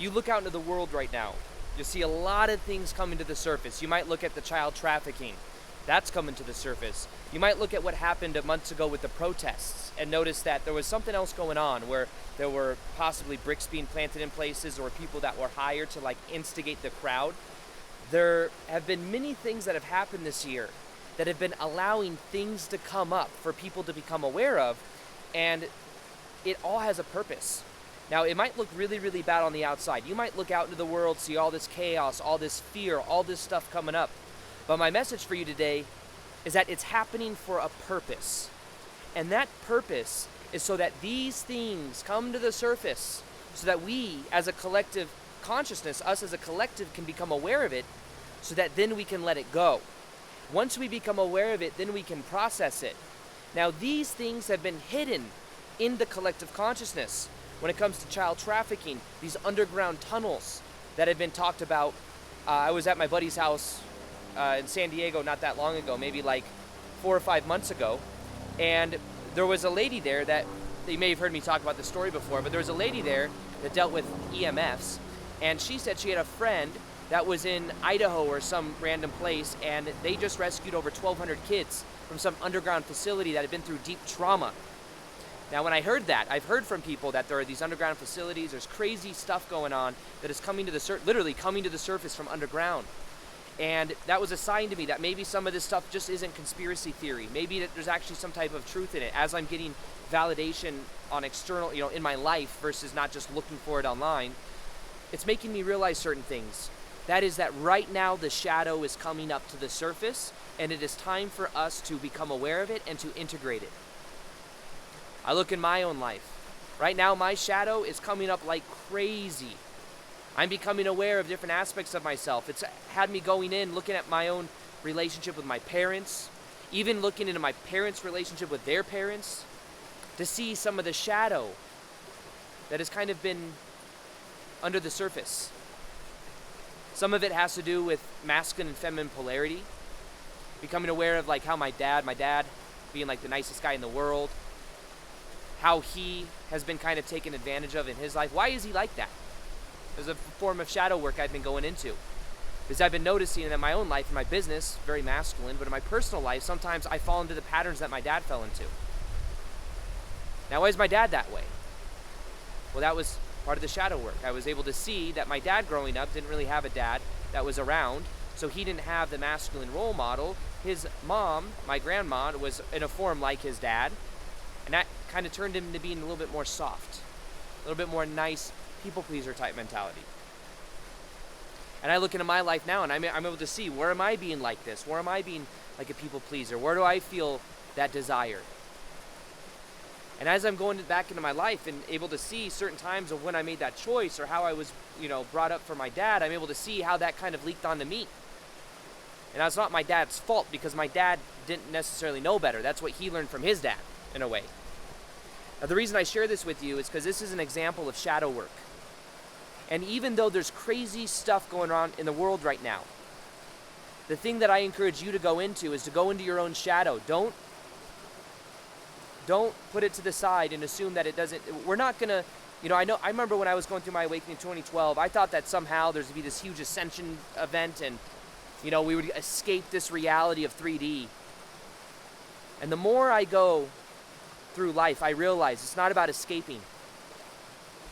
You look out into the world right now, you'll see a lot of things coming to the surface. You might look at the child trafficking. That's coming to the surface. You might look at what happened months ago with the protests and notice that there was something else going on where there were possibly bricks being planted in places or people that were hired to instigate the crowd. There have been many things that have happened this year that have been allowing things to come up for people to become aware of, and it all has a purpose. Now, it might look really, really bad on the outside. You might look out into the world, see all this chaos, all this fear, all this stuff coming up. But my message for you today is that it's happening for a purpose. And that purpose is so that these things come to the surface, so that we as a collective consciousness, us as a collective, can become aware of it, so that then we can let it go. Once we become aware of it, then we can process it. Now, these things have been hidden in the collective consciousness. When it comes to child trafficking, these underground tunnels that have been talked about. I was at my buddy's house in San Diego not that long ago, maybe 4 or 5 months ago, and there was a lady there that, you may have heard me talk about this story before, but there was a lady there that dealt with EMFs, and she said she had a friend that was in Idaho or some random place, and they just rescued over 1,200 kids from some underground facility that had been through deep trauma. Now, when I heard that, I've heard from people that there are these underground facilities, there's crazy stuff going on that is coming to the literally coming to the surface from underground. And that was a sign to me that maybe some of this stuff just isn't conspiracy theory. Maybe that there's actually some type of truth in it, as I'm getting validation on external, in my life versus not just looking for it online. It's making me realize certain things. That is that right now the shadow is coming up to the surface, and it is time for us to become aware of it and to integrate it. I look in my own life. Right now, my shadow is coming up like crazy. I'm becoming aware of different aspects of myself. It's had me going in, looking at my own relationship with my parents, even looking into my parents' relationship with their parents, to see some of the shadow that has kind of been under the surface. Some of it has to do with masculine and feminine polarity. Becoming aware of how my dad being the nicest guy in the world, how he has been kind of taken advantage of in his life. Why is he like that? There's a form of shadow work I've been going into. Because I've been noticing in my own life, in my business, very masculine, but in my personal life, sometimes I fall into the patterns that my dad fell into. Now, why is my dad that way? Well, that was part of the shadow work. I was able to see that my dad growing up didn't really have a dad that was around, so he didn't have the masculine role model. His mom, my grandma, was in a form like his dad, and that kind of turned him into being a little bit more soft, a little bit more nice, people-pleaser type mentality. And I look into my life now, and I'm able to see, where am I being like this? Where am I being like a people-pleaser? Where do I feel that desire? And as I'm going back into my life and able to see certain times of when I made that choice or how I was, brought up for my dad, I'm able to see how that kind of leaked onto me. And that's not my dad's fault, because my dad didn't necessarily know better. That's what he learned from his dad, in a way. Now, the reason I share this with you is because this is an example of shadow work. And even though there's crazy stuff going on in the world right now, the thing that I encourage you to go into is to go into your own shadow. Don't put it to the side and assume that it doesn't. We're not going to, I remember when I was going through my awakening in 2012, I thought that somehow there's going to be this huge ascension event and, we would escape this reality of 3D. And the more I go through life, I realize it's not about escaping.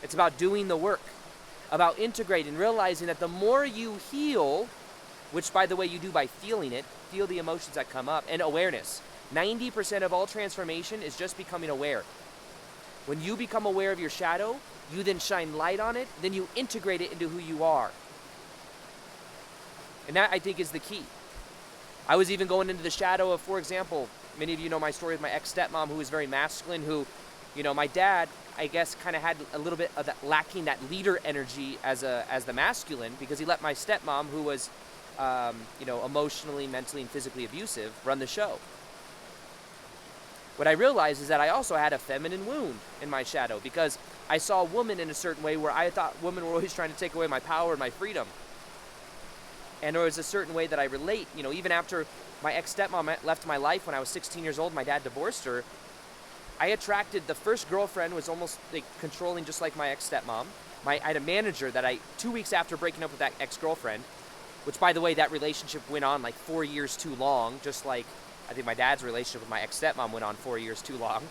It's about doing the work, about integrating, realizing that the more you heal, which, by the way, you do by feeling it, feel the emotions that come up, and awareness. 90% of all transformation is just becoming aware. When you become aware of your shadow, you then shine light on it, then you integrate it into who you are. And that, I think, is the key. I was even going into the shadow of, for example, many of you know my story with my ex-stepmom, who was very masculine, who, my dad, I guess, kind of had a little bit of that lacking that leader energy as the masculine, because he let my stepmom, who was, emotionally, mentally, and physically abusive, run the show. What I realized is that I also had a feminine wound in my shadow, because I saw a woman in a certain way where I thought women were always trying to take away my power and my freedom. And there was a certain way that I relate, even after my ex-stepmom left my life when I was 16 years old, my dad divorced her, I attracted, the first girlfriend was almost controlling, just like my ex-stepmom. I had a manager that 2 weeks after breaking up with that ex-girlfriend, which, by the way, that relationship went on like 4 years too long, just like I think my dad's relationship with my ex-stepmom went on 4 years too long.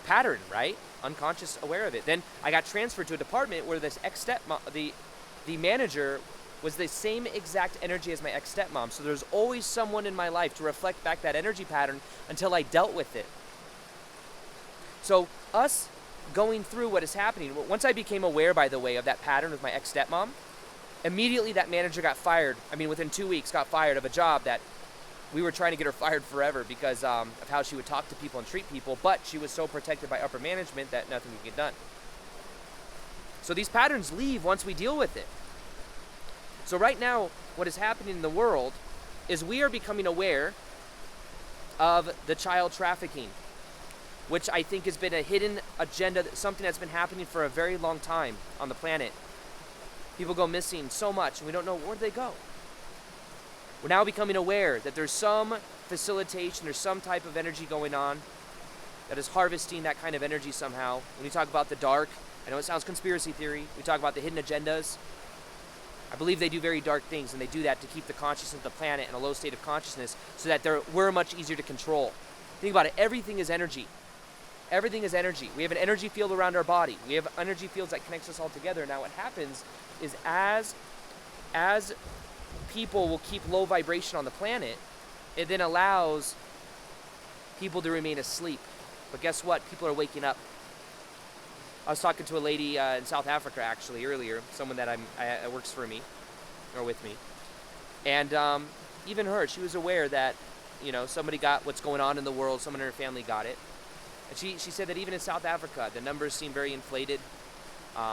Pattern, right? Unconscious, aware of it. Then I got transferred to a department where this ex-stepmom, the manager was the same exact energy as my ex-stepmom. So there's always someone in my life to reflect back that energy pattern until I dealt with it. So us going through what is happening, once I became aware, by the way, of that pattern with my ex-stepmom, immediately that manager got fired. I mean, within 2 weeks, got fired of a job that we were trying to get her fired forever because of how she would talk to people and treat people, but she was so protected by upper management that nothing could get done. So these patterns leave once we deal with it. So right now, what is happening in the world is we are becoming aware of the child trafficking, which I think has been a hidden agenda, something that's been happening for a very long time on the planet. People go missing so much, and we don't know where they go. We're now becoming aware that there's some facilitation, there's some type of energy going on that is harvesting that kind of energy somehow. When we talk about the dark, I know it sounds conspiracy theory, we talk about the hidden agendas. I believe they do very dark things, and they do that to keep the consciousness of the planet in a low state of consciousness so that we're much easier to control. Think about it, everything is energy. Everything is energy. We have an energy field around our body. We have energy fields that connects us all together. Now what happens is as people will keep low vibration on the planet, it then allows people to remain asleep. But guess what? People are waking up. I was talking to a lady in South Africa actually earlier, someone that works for me, or with me. And even her, she was aware that, somebody got what's going on in the world, someone in her family got it. And she said that even in South Africa, the numbers seem very inflated.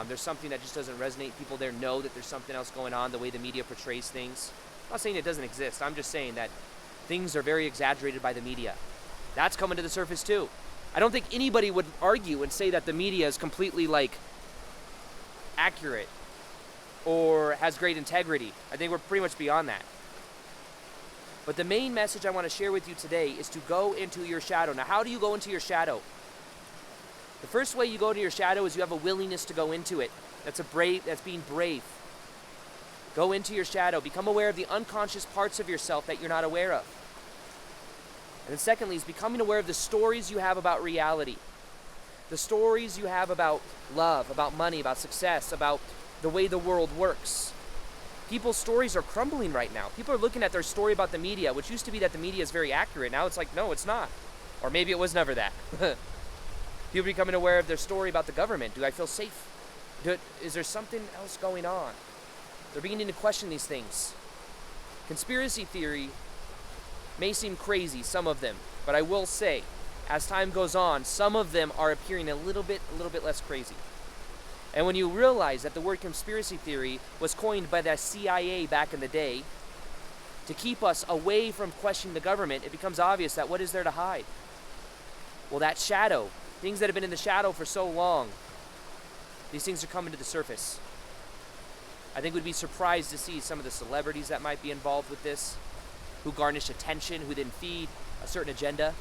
There's something that just doesn't resonate. People there know that there's something else going on, the way the media portrays things. I'm not saying it doesn't exist. I'm just saying that things are very exaggerated by the media. That's coming to the surface too. I don't think anybody would argue and say that the media is completely accurate or has great integrity. I think we're pretty much beyond that. But the main message I want to share with you today is to go into your shadow. Now, how do you go into your shadow? The first way you go to your shadow is you have a willingness to go into it. That's being brave. Go into your shadow. Become aware of the unconscious parts of yourself that you're not aware of. And then secondly is becoming aware of the stories you have about reality. The stories you have about love, about money, about success, about the way the world works. People's stories are crumbling right now. People are looking at their story about the media, which used to be that the media is very accurate. Now it's like, no, it's not. Or maybe it was never that. People becoming aware of their story about the government. Do I feel safe? Is there something else going on? They're beginning to question these things. Conspiracy theory may seem crazy, some of them, but I will say, as time goes on, some of them are appearing a little bit less crazy. And when you realize that the word conspiracy theory was coined by the CIA back in the day to keep us away from questioning the government, it becomes obvious that what is there to hide? Well, that shadow, things that have been in the shadow for so long, these things are coming to the surface. I think we'd be surprised to see some of the celebrities that might be involved with this, who garnish attention, who then feed a certain agenda.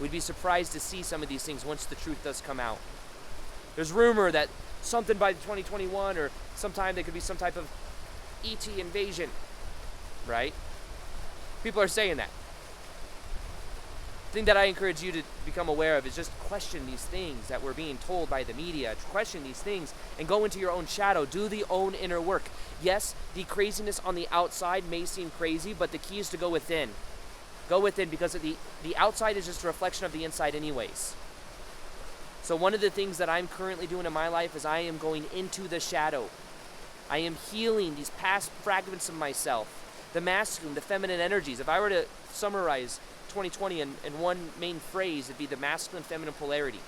We'd be surprised to see some of these things once the truth does come out. There's rumor that something by 2021 or sometime there could be some type of ET invasion, right? People are saying that. The thing that I encourage you to become aware of is just question these things that we're being told by the media. Question these things and go into your own shadow. Do the own inner work. Yes, the craziness on the outside may seem crazy, but the key is to go within. Go within because the outside is just a reflection of the inside anyways. So one of the things that I'm currently doing in my life is I am going into the shadow. I am healing these past fragments of myself. The masculine, the feminine energies. If I were to summarize 2020 in one main phrase, it'd be the masculine feminine polarity.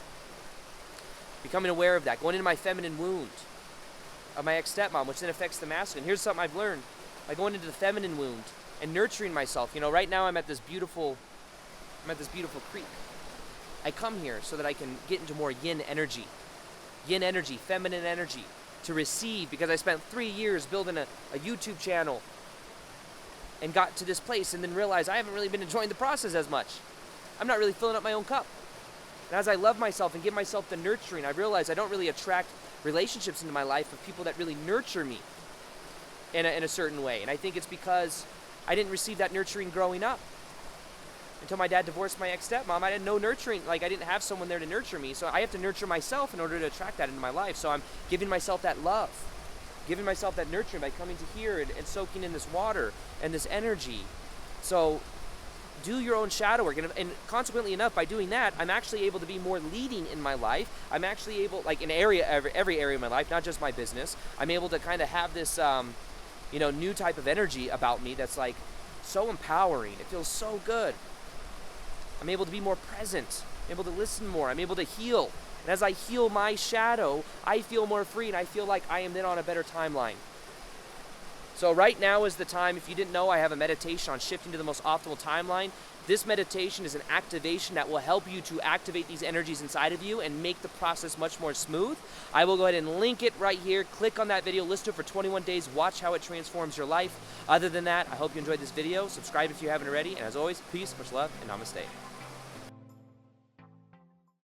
Becoming aware of that, going into my feminine wound of my ex-stepmom, which then affects the masculine. Here's something I've learned by going into the feminine wound and nurturing myself. Right now I'm at this beautiful creek. I come here so that I can get into more yin energy, feminine energy, to receive, because I spent 3 years building a YouTube channel and got to this place and then realized I haven't really been enjoying the process as much. I'm not really filling up my own cup. And as I love myself and give myself the nurturing, I realize I don't really attract relationships into my life of people that really nurture me in a certain way. And I think it's because I didn't receive that nurturing growing up. Until my dad divorced my ex-stepmom, I had no nurturing. Like, I didn't have someone there to nurture me. So I have to nurture myself in order to attract that into my life. So I'm giving myself that love, giving myself that nurturing by coming to here and soaking in this water and this energy. So do your own shadow work. And consequently enough, by doing that, I'm actually able to be more leading in my life. I'm actually able, like in every area of my life, not just my business, I'm able to kind of have this, new type of energy about me that's like so empowering. It feels so good. I'm able to be more present, I'm able to listen more, I'm able to heal. And as I heal my shadow, I feel more free and I feel like I am then on a better timeline. So right now is the time. If you didn't know, I have a meditation on shifting to the most optimal timeline. This meditation is an activation that will help you to activate these energies inside of you and make the process much more smooth. I will go ahead and link it right here. Click on that video, listen to it for 21 days, watch how it transforms your life. Other than that, I hope you enjoyed this video. Subscribe if you haven't already. And as always, peace, much love, and namaste.